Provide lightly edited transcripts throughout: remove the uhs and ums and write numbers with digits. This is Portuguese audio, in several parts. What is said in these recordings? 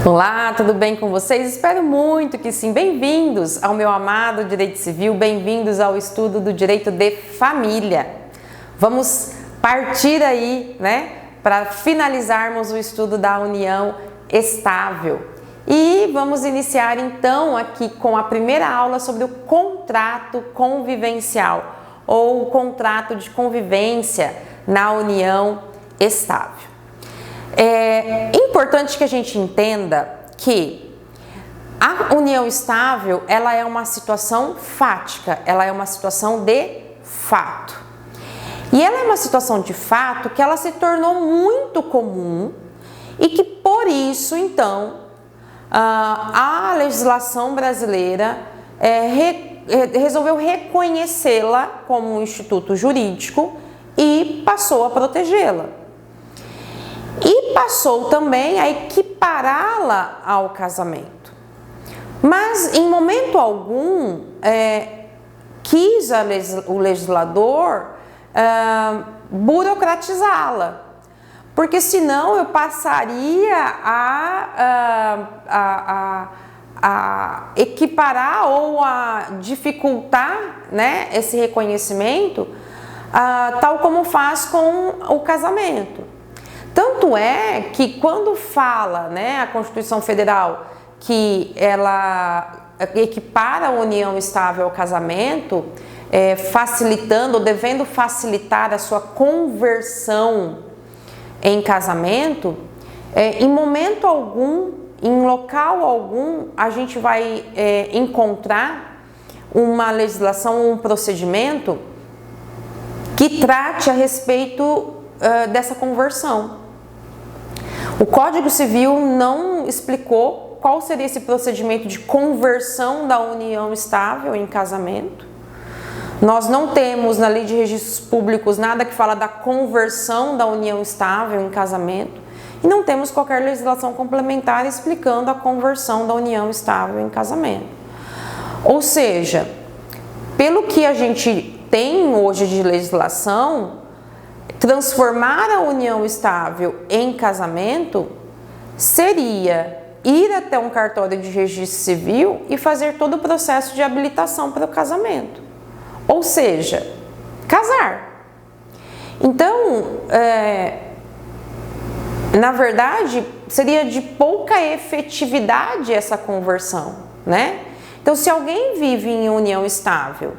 Olá, tudo bem com vocês? Espero muito que sim. Bem-vindos ao meu amado Direito Civil, bem-vindos ao estudo do Direito de Família. Vamos partir aí, para finalizarmos o estudo da união estável. E vamos iniciar então aqui com a primeira aula sobre o contrato convivencial ou contrato de convivência na união estável. É importante que a gente entenda que a união estável, ela é uma situação fática, ela é uma situação de fato. E ela é uma situação de fato que ela se tornou muito comum e que por isso, então, a legislação brasileira resolveu reconhecê-la como um instituto jurídico e passou a protegê-la. E passou também a equipará-la ao casamento. Mas em momento algum quis o legislador burocratizá-la, porque senão eu passaria a equiparar ou a dificultar, esse reconhecimento, tal como faz com o casamento. Tanto é que quando fala, a Constituição Federal que ela equipara a união estável ao casamento, facilitando ou devendo facilitar a sua conversão em casamento, em momento algum, em local algum, a gente vai encontrar uma legislação, um procedimento que trate a respeito dessa conversão. O Código Civil não explicou qual seria esse procedimento de conversão da união estável em casamento. Nós não temos na Lei de Registros Públicos nada que fala da conversão da união estável em casamento e não temos qualquer legislação complementar explicando a conversão da união estável em casamento. Ou seja, pelo que a gente tem hoje de legislação, transformar a união estável em casamento seria ir até um cartório de registro civil e fazer todo o processo de habilitação para o casamento. Ou seja, casar. Então, na verdade, seria de pouca efetividade essa conversão, Então, se alguém vive em união estável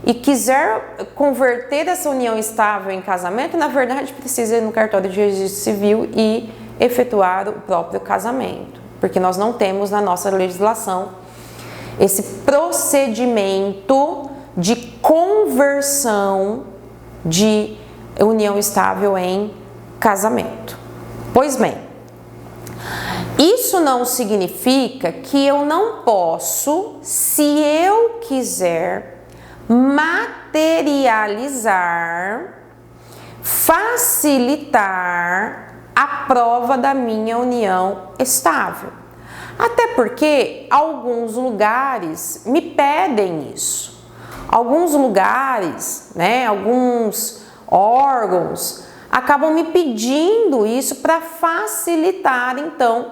e quiser converter essa união estável em casamento, na verdade precisa ir no cartório de registro civil e efetuar o próprio casamento, porque nós não temos na nossa legislação esse procedimento de conversão de união estável em casamento. Pois bem, isso não significa que eu não posso, se eu quiser, materializar, facilitar a prova da minha união estável. Até porque alguns lugares me pedem isso. Alguns lugares, alguns órgãos acabam me pedindo isso para facilitar, então,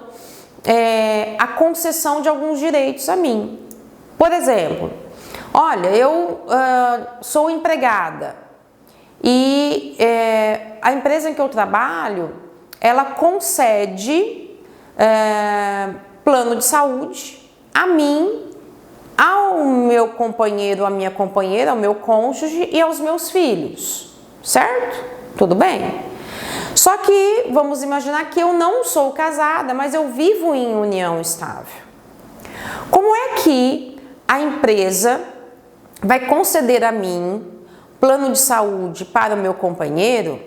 a concessão de alguns direitos a mim. Por exemplo, olha, eu sou empregada e a empresa em que eu trabalho, ela concede plano de saúde a mim, ao meu companheiro, à minha companheira, ao meu cônjuge e aos meus filhos, certo? Tudo bem? Só que vamos imaginar que eu não sou casada, mas eu vivo em união estável. Como é que a empresa vai conceder a mim plano de saúde para o meu companheiro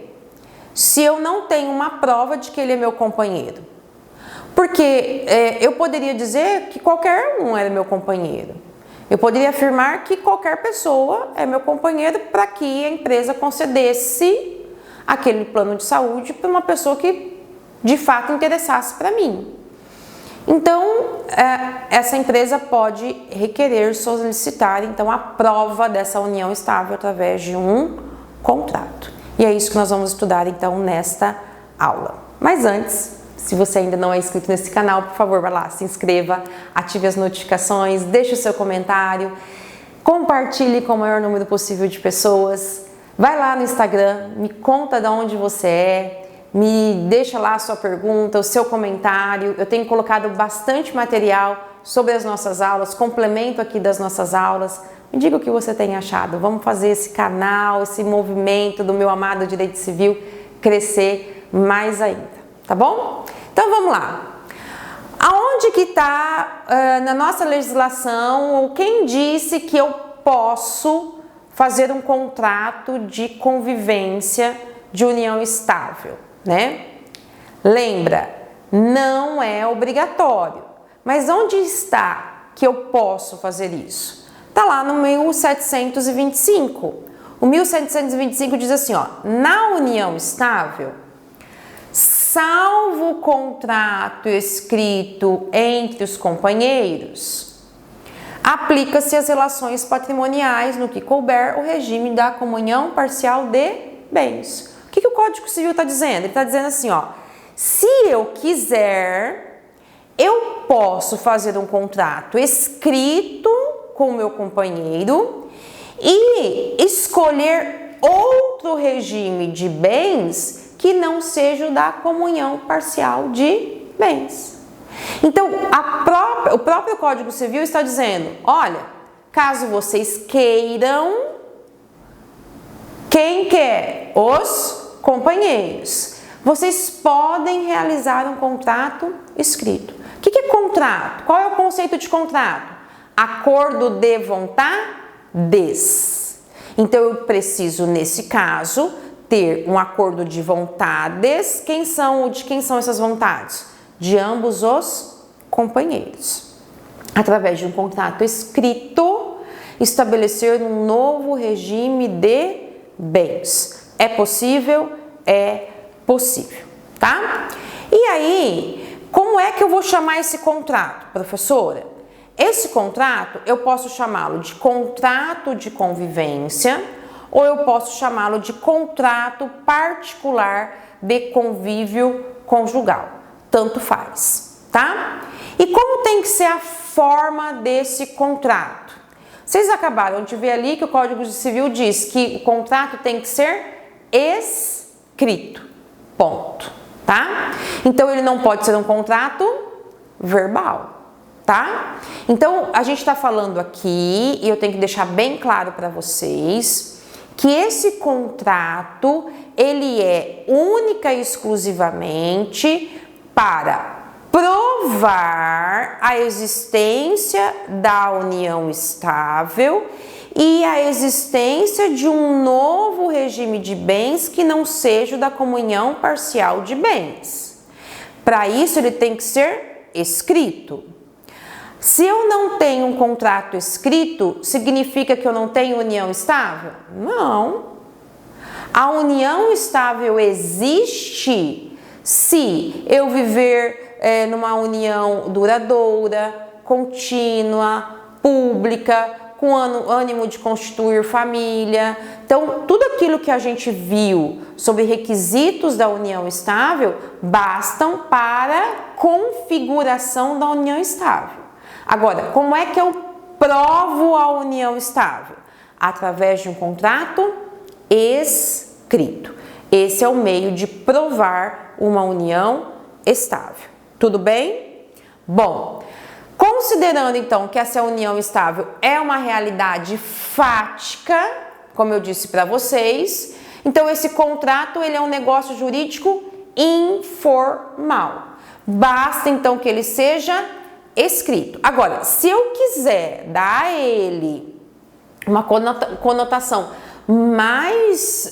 se eu não tenho uma prova de que ele é meu companheiro? Porque eu poderia dizer que qualquer um era meu companheiro. Eu poderia afirmar que qualquer pessoa é meu companheiro para que a empresa concedesse aquele plano de saúde para uma pessoa que de fato interessasse para mim. Então, essa empresa pode requerer, solicitar, então, a prova dessa união estável através de um contrato. E é isso que nós vamos estudar, então, nesta aula. Mas antes, Se você ainda não é inscrito nesse canal, por favor, vai lá, se inscreva, ative as notificações, deixe o seu comentário, compartilhe com o maior número possível de pessoas. Vai lá no Instagram, me conta de onde você é, me deixa lá a sua pergunta, o seu comentário. Eu tenho colocado bastante material sobre as nossas aulas, complemento aqui das nossas aulas. Me diga o que você tem achado. Vamos fazer esse canal, esse movimento do meu amado direito civil crescer mais ainda, tá bom? Então vamos lá. Aonde que está na nossa legislação, ou quem disse que eu posso fazer um contrato de convivência de união estável, né? Lembra, não é obrigatório. Mas onde está que eu posso fazer isso? Está lá no 1725. O 1725 diz assim, ó, na união estável, salvo o contrato escrito entre os companheiros, aplica-se às relações patrimoniais, no que couber, o regime da comunhão parcial de bens. O que o Código Civil está dizendo? Ele está dizendo assim, ó, se eu quiser, eu posso fazer um contrato escrito com o meu companheiro e escolher outro regime de bens que não seja o da comunhão parcial de bens. Então, o próprio Código Civil está dizendo, olha, caso vocês queiram, quem quer? Os companheiros. Vocês podem realizar um contrato escrito. O que é contrato? Qual é o conceito de contrato? Acordo de vontades. Então, eu preciso, nesse caso, ter um acordo de vontades. De quem são essas vontades? De ambos os companheiros. Através de um contrato escrito, estabelecer um novo regime de bens. É possível? É possível, tá? E aí, como é que eu vou chamar esse contrato, professora? Esse contrato, eu posso chamá-lo de contrato de convivência ou eu posso chamá-lo de contrato particular de convívio conjugal. Tanto faz, tá? E como tem que ser a forma desse contrato? Vocês acabaram de ver ali que o Código Civil diz que o contrato tem que ser escrito, ponto, tá? Então, ele não pode ser um contrato verbal. Tá? Então, a gente está falando aqui, e eu tenho que deixar bem claro para vocês, que esse contrato, ele é única e exclusivamente para provar a existência da união estável e a existência de um novo regime de bens que não seja o da comunhão parcial de bens. Para isso, ele tem que ser escrito. Se eu não tenho um contrato escrito, significa que eu não tenho união estável? Não. A união estável existe se eu viver numa união duradoura, contínua, pública, com ânimo de constituir família. Então, tudo aquilo que a gente viu sobre requisitos da união estável bastam para configuração da união estável. Agora, como é que eu provo a união estável? Através de um contrato escrito. Esse é o meio de provar uma união estável. Tudo bem? Bom, considerando então que essa união estável é uma realidade fática, como eu disse para vocês, então esse contrato ele é um negócio jurídico informal. Basta então que ele seja escrito. Agora, se eu quiser dar a ele uma conotação mais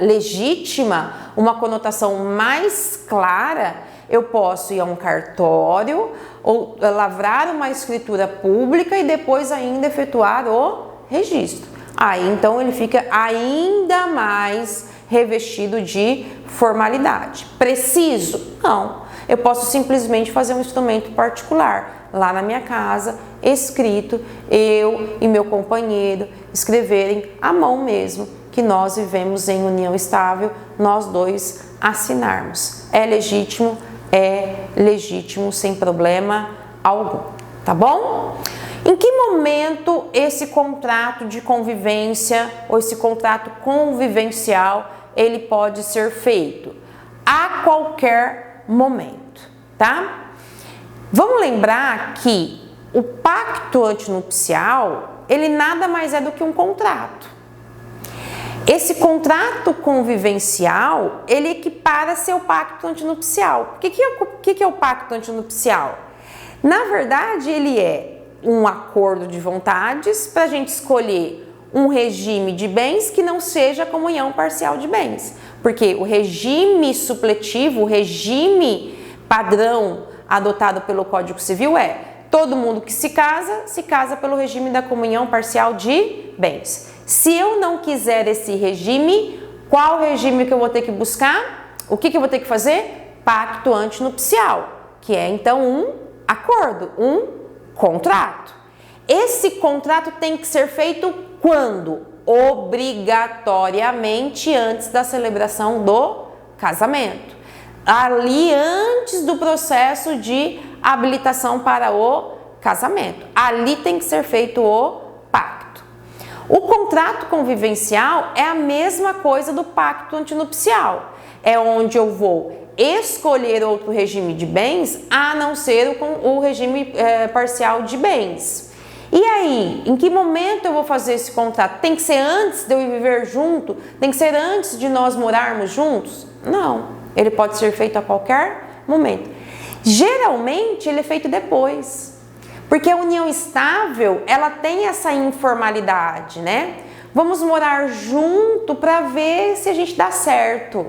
legítima, uma conotação mais clara, eu posso ir a um cartório ou lavrar uma escritura pública e depois ainda efetuar o registro. Aí então ele fica ainda mais revestido de formalidade. Preciso? Não. Eu posso simplesmente fazer um instrumento particular lá na minha casa, escrito, eu e meu companheiro escreverem à mão mesmo, que nós vivemos em união estável, nós dois assinarmos. É legítimo sem problema algum, tá bom? Em que momento esse contrato de convivência ou esse contrato convivencial ele pode ser feito? A qualquer momento, tá? Vamos lembrar que o pacto antinupcial, ele nada mais é do que um contrato. Esse contrato convivencial, ele equipara-se ao pacto antinupcial. O que é o pacto antinupcial? Na verdade, ele é um acordo de vontades para a gente escolher um regime de bens que não seja comunhão parcial de bens. Porque o regime supletivo, o regime padrão adotado pelo Código Civil é todo mundo que se casa pelo regime da comunhão parcial de bens. Se eu não quiser esse regime, qual regime que eu vou ter que buscar? O que eu vou ter que fazer? Pacto antinupcial, que é então um acordo, um contrato. Esse contrato tem que ser feito quando? Obrigatoriamente antes da celebração do casamento. Ali antes do processo de habilitação para o casamento. Ali tem que ser feito o pacto. O contrato convivencial é a mesma coisa do pacto antinupcial. É onde eu vou escolher outro regime de bens a não ser o regime parcial de bens. E aí, em que momento eu vou fazer esse contrato? Tem que ser antes de eu viver junto? Tem que ser antes de nós morarmos juntos? Não, ele pode ser feito a qualquer momento. Geralmente ele é feito depois, porque a união estável ela tem essa informalidade, né? Vamos morar junto para ver se a gente dá certo.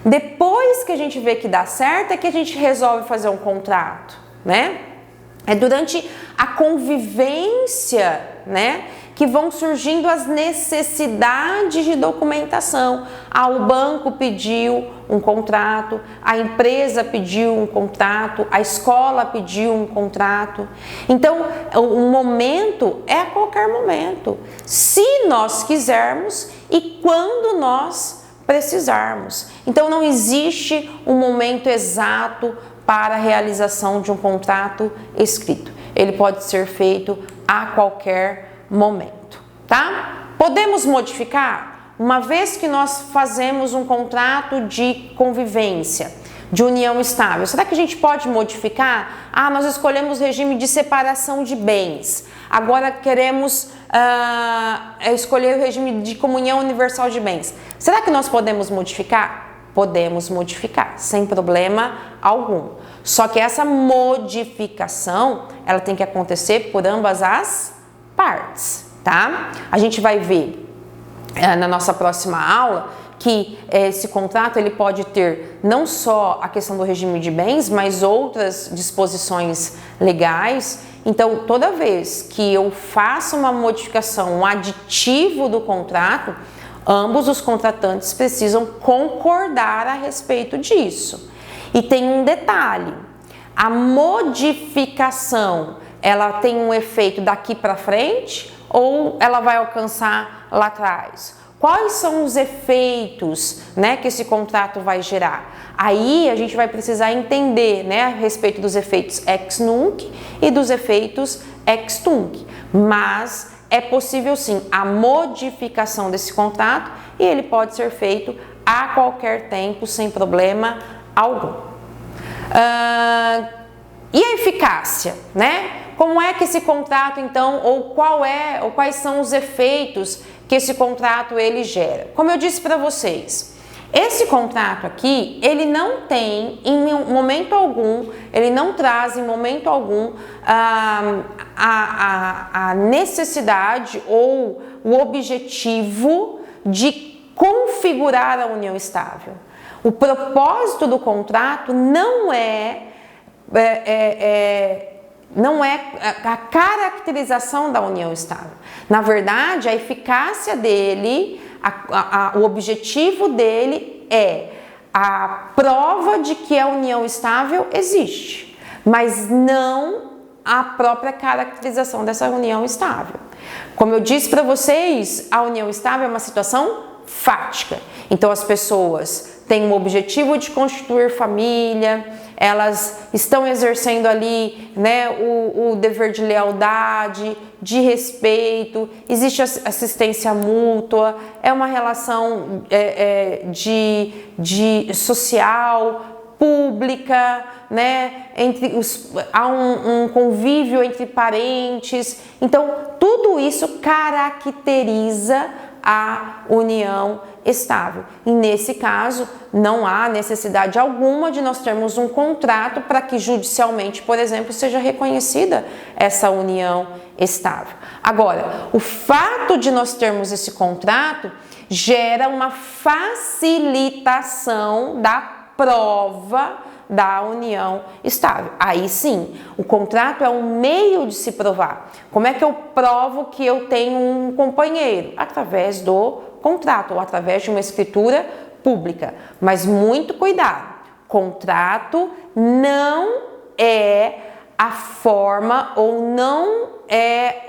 Depois que a gente vê que dá certo é que a gente resolve fazer um contrato, né? É durante a convivência, né, que vão surgindo as necessidades de documentação. O banco pediu um contrato, a empresa pediu um contrato, a escola pediu um contrato. Então, o momento é a qualquer momento, se nós quisermos e quando nós precisarmos. Então, não existe um momento exato para a realização de um contrato escrito. Ele pode ser feito a qualquer momento, tá? Podemos modificar? Uma vez que nós fazemos um contrato de convivência, de união estável, será que a gente pode modificar? Nós escolhemos regime de separação de bens. Agora queremos escolher o regime de comunhão universal de bens. Será que nós podemos modificar? Podemos modificar, sem problema algum. Só que essa modificação, ela tem que acontecer por ambas as partes, tá? A gente vai ver na nossa próxima aula que esse contrato ele pode ter não só a questão do regime de bens, mas outras disposições legais. Então, toda vez que eu faço uma modificação, um aditivo do contrato, ambos os contratantes precisam concordar a respeito disso. E tem um detalhe, a modificação, ela tem um efeito daqui para frente ou ela vai alcançar lá atrás? Quais são os efeitos, né, que esse contrato vai gerar? Aí a gente vai precisar entender, né, a respeito dos efeitos ex nunc e dos efeitos ex tunc. Mas é possível sim a modificação desse contrato e ele pode ser feito a qualquer tempo sem problema algum. E a eficácia, né? Como é que esse contrato então, ou quais são os efeitos que esse contrato ele gera? Como eu disse para vocês, esse contrato aqui, ele não tem em momento algum, ele não traz em momento algum a necessidade ou o objetivo de configurar a união estável. O propósito do contrato não é a caracterização da união estável. Na verdade, a eficácia dele, o objetivo dele é a prova de que a união estável existe, mas não a própria caracterização dessa união estável. Como eu disse para vocês, a união estável é uma situação fática. Então as pessoas têm o objetivo de constituir família, elas estão exercendo ali, né, o dever de lealdade, de respeito, existe assistência mútua, é uma relação de social, pública, né, há um convívio entre parentes. Então, tudo isso caracteriza a união estável. E nesse caso, não há necessidade alguma de nós termos um contrato para que judicialmente, por exemplo, seja reconhecida essa união estável. Agora, o fato de nós termos esse contrato gera uma facilitação da prova da união estável. Aí sim, o contrato é um meio de se provar. Como é que eu provo que eu tenho um companheiro? Através do contrato ou através de uma escritura pública. Mas muito cuidado, contrato não é a forma ou não é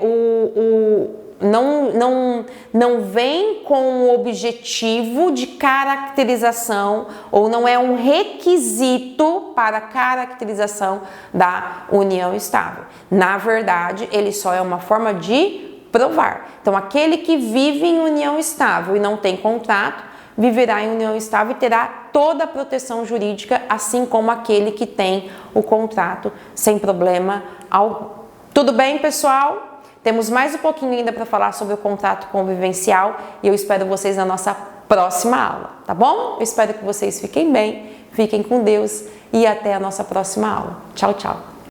não vem com o objetivo de caracterização ou não é um requisito para a caracterização da união estável. Na verdade, ele só é uma forma de provar. Então, aquele que vive em união estável e não tem contrato, viverá em união estável e terá toda a proteção jurídica, assim como aquele que tem o contrato sem problema algum. Tudo bem, pessoal? Temos mais um pouquinho ainda para falar sobre o contrato convivencial e eu espero vocês na nossa próxima aula, tá bom? Eu espero que vocês fiquem bem, fiquem com Deus e até a nossa próxima aula. Tchau, tchau!